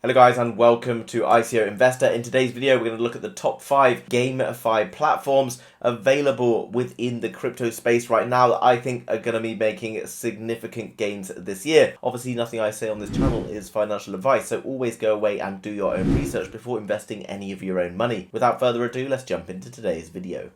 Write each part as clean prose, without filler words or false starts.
Hello guys and welcome to ICO Investor. In today's video we're going to look at the top 5 Gamify platforms available within the crypto space right now that I think are going to be making significant gains this year. Obviously nothing I say on this channel is financial advice, so always go away and do your own research before investing any of your own money. Without further ado, let's jump into today's video.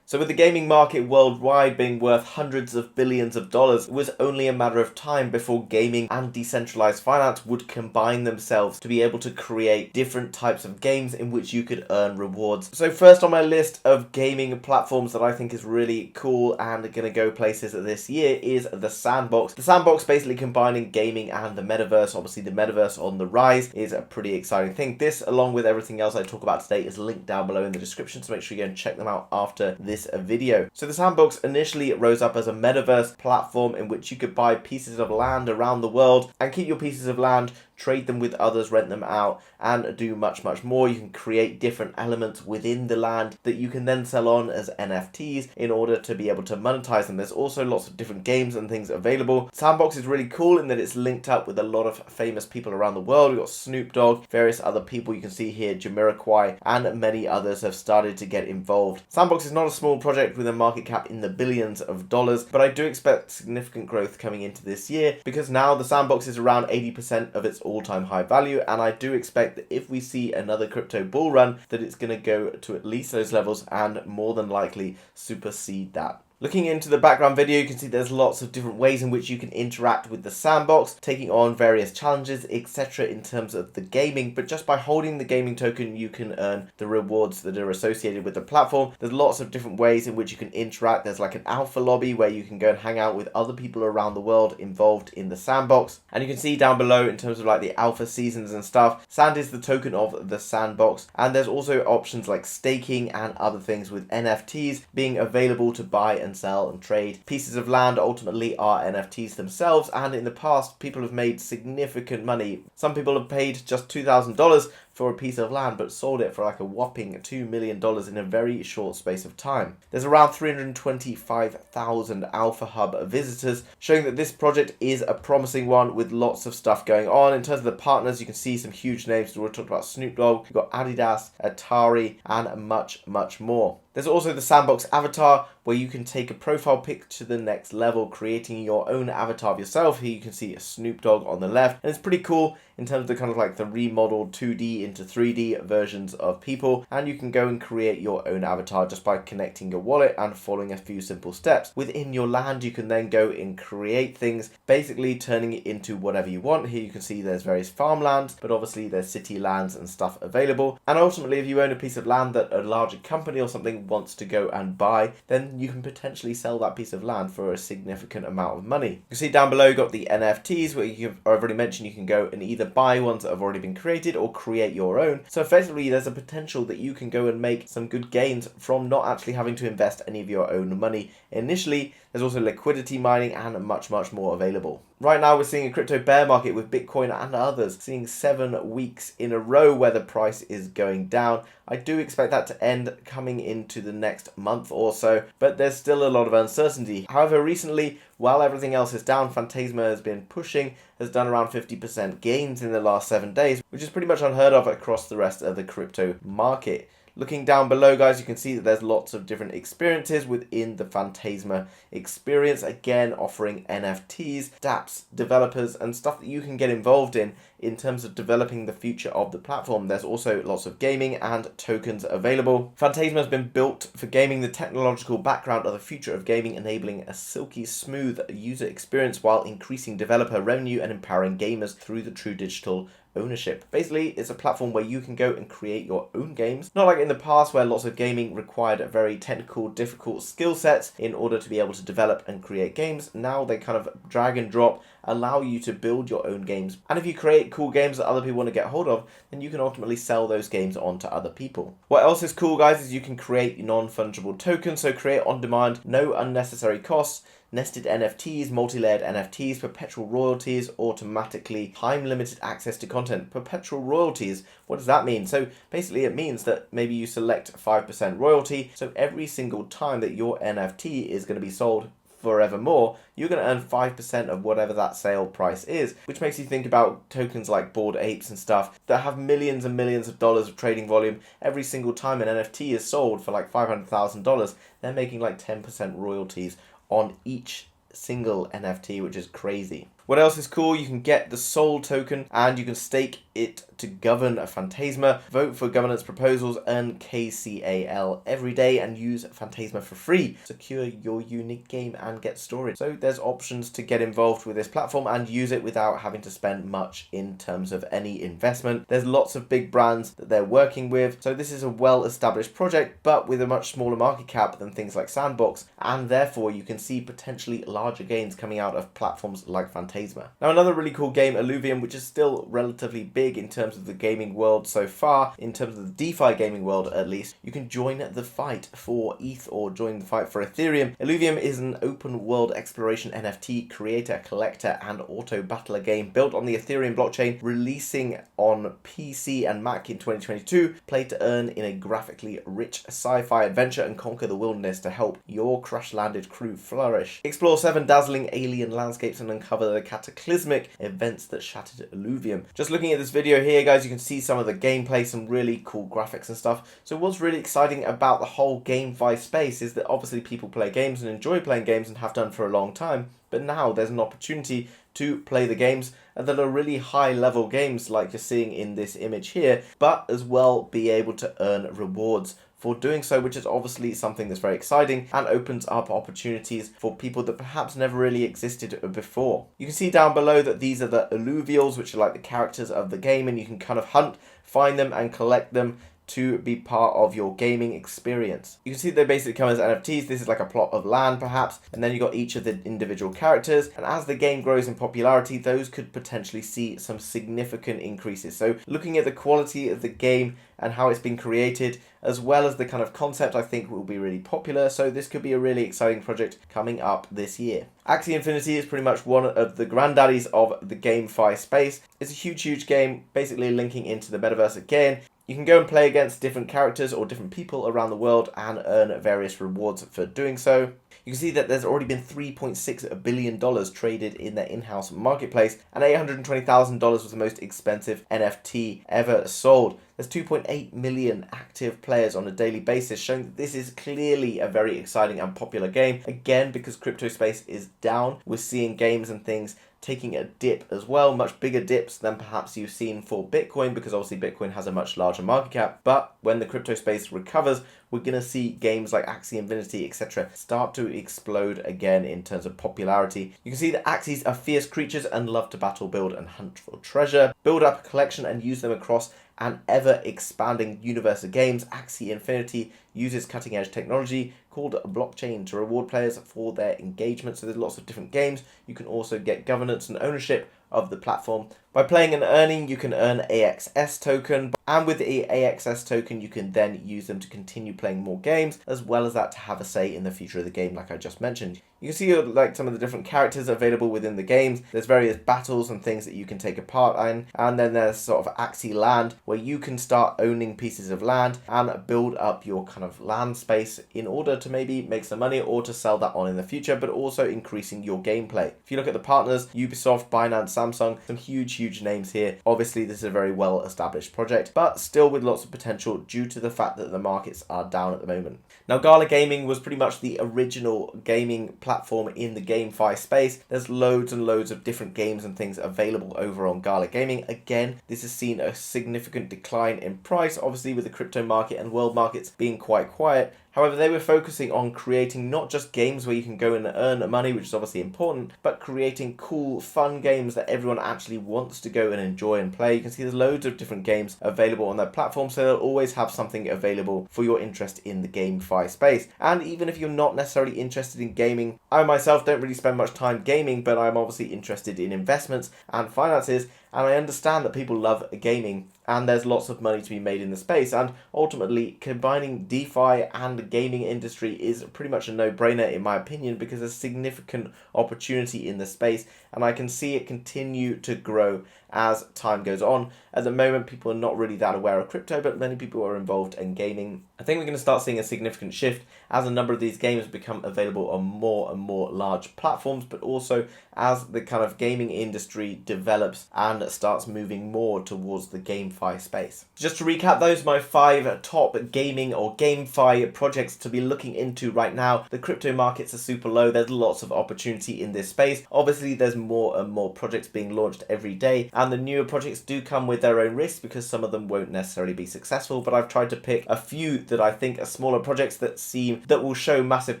So with the gaming market worldwide being worth hundreds of billions of dollars, it was only a matter of time before gaming and decentralized finance would combine themselves to be able to create different types of games in which you could earn rewards. So first on my list of gaming platforms that I think is really cool and going to go places this year is the Sandbox. The Sandbox basically combining gaming and the metaverse. Obviously the metaverse on the rise is a pretty exciting thing. This, along with everything else I talk about today, is linked down below in the description, so make sure you go and check them out after this video. So the Sandbox initially rose up as a metaverse platform in which you could buy pieces of land around the world and keep your pieces of land, trade them with others, rent them out, and do much more. You can create different elements within the land that you can then sell on as NFTs in order to be able to monetize them. There's also lots of different games and things available. Sandbox is really cool in that it's linked up with a lot of famous people around the world. We've got Snoop Dogg, various other people you can see here, Jamiroquai, and many others have started to get involved. Sandbox is not a small project with a market cap in the billions of dollars, but I do expect significant growth coming into this year because now the Sandbox is around 80% of its all-time high value, and I do expect that if we see another crypto bull run that it's going to go to at least those levels and more than likely supersede that. Looking into the background video, you can see there's lots of different ways in which you can interact with the Sandbox, taking on various challenges, etc. in terms of the gaming, but just by holding the gaming token, you can earn the rewards that are associated with the platform. There's lots of different ways in which you can interact. There's like an alpha lobby where you can go and hang out with other people around the world involved in the Sandbox. And you can see down below in terms of like the alpha seasons and stuff, Sand is the token of the Sandbox. And there's also options like staking and other things with NFTs being available to buy and sell and trade. Pieces of land ultimately are NFTs themselves, and in the past people have made significant money. Some people have paid just $2,000 for a piece of land but sold it for like a whopping $2 million in a very short space of time. There's around 325,000 Alpha Hub visitors, showing that this project is a promising one with lots of stuff going on. In terms of the partners, you can see some huge names. We talked about Snoop Dogg, you've got Adidas, Atari, and much more. There's also the Sandbox avatar, where you can take a profile pic to the next level, creating your own avatar of yourself. Here you can see a Snoop Dogg on the left, and it's pretty cool in terms of the kind of like the remodeled 2D into 3D versions of people, and you can go and create your own avatar just by connecting your wallet and following a few simple steps. Within your land, you can then go and create things, basically turning it into whatever you want. Here you can see there's various farmlands, but obviously there's city lands and stuff available. And ultimately, if you own a piece of land that a larger company or something wants to go and buy, then you can potentially sell that piece of land for a significant amount of money. You can see down below, you've got the NFTs, where I've already mentioned you can go and either buy ones that have already been created or create your own. So effectively, there's a potential that you can go and make some good gains from not actually having to invest any of your own money initially. There's also liquidity mining and much more available. Right now we're seeing a crypto bear market with Bitcoin and others seeing 7 weeks in a row where the price is going down. I do expect that to end coming into the next month or so, but there's still a lot of uncertainty. However, recently, while everything else is down, Phantasma has been pushing, has done around 50% gains in the last 7 days, which is pretty much unheard of across the rest of the crypto market. Looking down below, guys, you can see that there's lots of different experiences within the Phantasma experience, again offering NFTs, dApps, developers, and stuff that you can get involved in terms of developing the future of the platform. There's also lots of gaming and tokens available. Phantasma has been built for gaming, the technological background of the future of gaming, enabling a silky smooth user experience while increasing developer revenue and empowering gamers through the true digital ownership. Basically, it's a platform where you can go and create your own games. Not like in the past where lots of gaming required very technical, difficult skill sets in order to be able to develop and create games. Now they kind of drag and drop, allow you to build your own games. And if you create cool games that other people want to get hold of, then you can ultimately sell those games on to other people. What else is cool, guys, is you can create non-fungible tokens. So create on demand, no unnecessary costs. Nested NFTs, multi-layered NFTs, perpetual royalties, automatically time-limited access to content. Perpetual royalties, what does that mean? So basically it means that maybe you select 5% royalty, so every single time that your NFT is going to be sold, forevermore, you're going to earn 5% of whatever that sale price is, which makes you think about tokens like Bored Apes and stuff that have millions and millions of dollars of trading volume. Every single time an NFT is sold for like $500,000, they're making like 10% royalties on each single NFT, which is crazy. What else is cool? You can get the Soul token and you can stake it to govern a Phantasma, vote for governance proposals, earn KCAL every day, and use Phantasma for free. Secure your unique game and get storage. So there's options to get involved with this platform and use it without having to spend much in terms of any investment. There's lots of big brands that they're working with. So this is a well-established project, but with a much smaller market cap than things like Sandbox, and therefore you can see potentially larger gains coming out of platforms like Phantasma. Now, another really cool game, Illuvium, which is still relatively big in terms of the gaming world so far, in terms of the DeFi gaming world at least. You can join the fight for ETH or join the fight for Ethereum. Illuvium is an open world exploration NFT creator, collector, and auto battler game built on the Ethereum blockchain, releasing on PC and Mac in 2022. Play to earn in a graphically rich sci-fi adventure and conquer the wilderness to help your crash-landed crew flourish. Explore 7 dazzling alien landscapes and uncover the cataclysmic events that shattered Illuvium. Just looking at this video here, guys, you can see some of the gameplay, some really cool graphics and stuff. So what's really exciting about the whole Gamefi space is that obviously people play games and enjoy playing games and have done for a long time, but now there's an opportunity to play the games that are really high level games like you're seeing in this image here, but as well be able to earn rewards for doing so, which is obviously something that's very exciting and opens up opportunities for people that perhaps never really existed before. You can see down below that these are the Illuvials, which are like the characters of the game, and you can kind of hunt, find them, and collect them to be part of your gaming experience. You can see they basically come as NFTs. This is like a plot of land perhaps, and then you got each of the individual characters, and as the game grows in popularity, those could potentially see some significant increases. So looking at the quality of the game and how it's been created, as well as the kind of concept, I think will be really popular. So this could be a really exciting project coming up this year. Axie Infinity is pretty much one of the granddaddies of the Gamefi space. It's a huge game, basically linking into the metaverse again. You can go and play against different characters or different people around the world and earn various rewards for doing so. You can see that there's already been $3.6 billion traded in their in-house marketplace, and $820,000 was the most expensive NFT ever sold. There's 2.8 million active players on a daily basis, showing that this is clearly a very exciting and popular game. Again, because crypto space is down, we're seeing games and things taking a dip as well, much bigger dips than perhaps you've seen for Bitcoin, because obviously Bitcoin has a much larger market cap. But when the crypto space recovers, we're going to see games like Axie Infinity, etc. start to explode again in terms of popularity. You can see that Axies are fierce creatures and love to battle, build, and hunt for treasure. Build up a collection and use them across an ever-expanding universe of games. Axie Infinity uses cutting-edge technology called blockchain to reward players for their engagement. So there's lots of different games. You can also get governance and ownership of the platform. By playing and earning, you can earn AXS token, and with the AXS token, you can then use them to continue playing more games, as well as that to have a say in the future of the game, like I just mentioned. You can see like some of the different characters available within the games. There's various battles and things that you can take a part in, and then there's sort of Axie Land, where you can start owning pieces of land and build up your kind of land space in order to maybe make some money or to sell that on in the future, but also increasing your gameplay. If you look at the partners, Ubisoft, Binance, Samsung, some huge names here. Obviously, this is a very well-established project, but still with lots of potential due to the fact that the markets are down at the moment. Now, Gala Gaming was pretty much the original gaming platform in the Gamefi space. There's loads and loads of different games and things available over on Gala Gaming. Again, this has seen a significant decline in price, obviously with the crypto market and world markets being quite quiet. However, they were focusing on creating not just games where you can go and earn money, which is obviously important, but creating cool, fun games that everyone actually wants to go and enjoy and play. You can see there's loads of different games available on their platform, so they'll always have something available for your interest in the Gamefi space. And even if you're not necessarily interested in gaming, I myself don't really spend much time gaming, but I'm obviously interested in investments and finances, and I understand that people love gaming and there's lots of money to be made in the space, and ultimately combining DeFi and the gaming industry is pretty much a no-brainer in my opinion, because there's significant opportunity in the space and I can see it continue to grow as time goes on. At the moment, people are not really that aware of crypto, but many people are involved in gaming. I think we're going to start seeing a significant shift as a number of these games become available on more and more large platforms, but also as the kind of gaming industry develops and starts moving more towards the GameFi space. Just to recap, those are my 5 top gaming or GameFi projects to be looking into right now. The crypto markets are super low. There's lots of opportunity in this space. Obviously, there's more and more projects being launched every day, and the newer projects do come with their own risks because some of them won't necessarily be successful, but I've tried to pick a few that I think are smaller projects that will show massive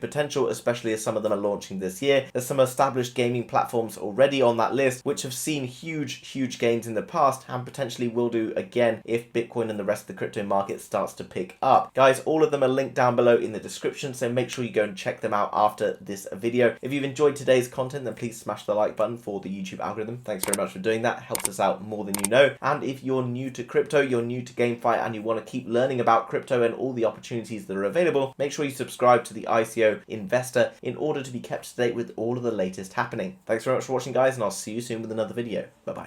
potential, especially as some of them are launching this year. There's some established gaming platforms already on that list which have seen huge gains in the past and potentially will do again if Bitcoin and the rest of the crypto market starts to pick up. Guys, all of them are linked down below in the description, so make sure you go and check them out after this video. If you've enjoyed today's content, then please smash the like button for the YouTube algorithm. Thanks very much for doing that. It helps us out more than you know. And if you're new to crypto, you're new to GameFi, and you want to keep learning about crypto and all the opportunities that are available, make sure you subscribe to the ICO Investor in order to be kept up to date with all of the latest happening. Thanks very much for watching, guys, and I'll see you soon with another video. Bye bye.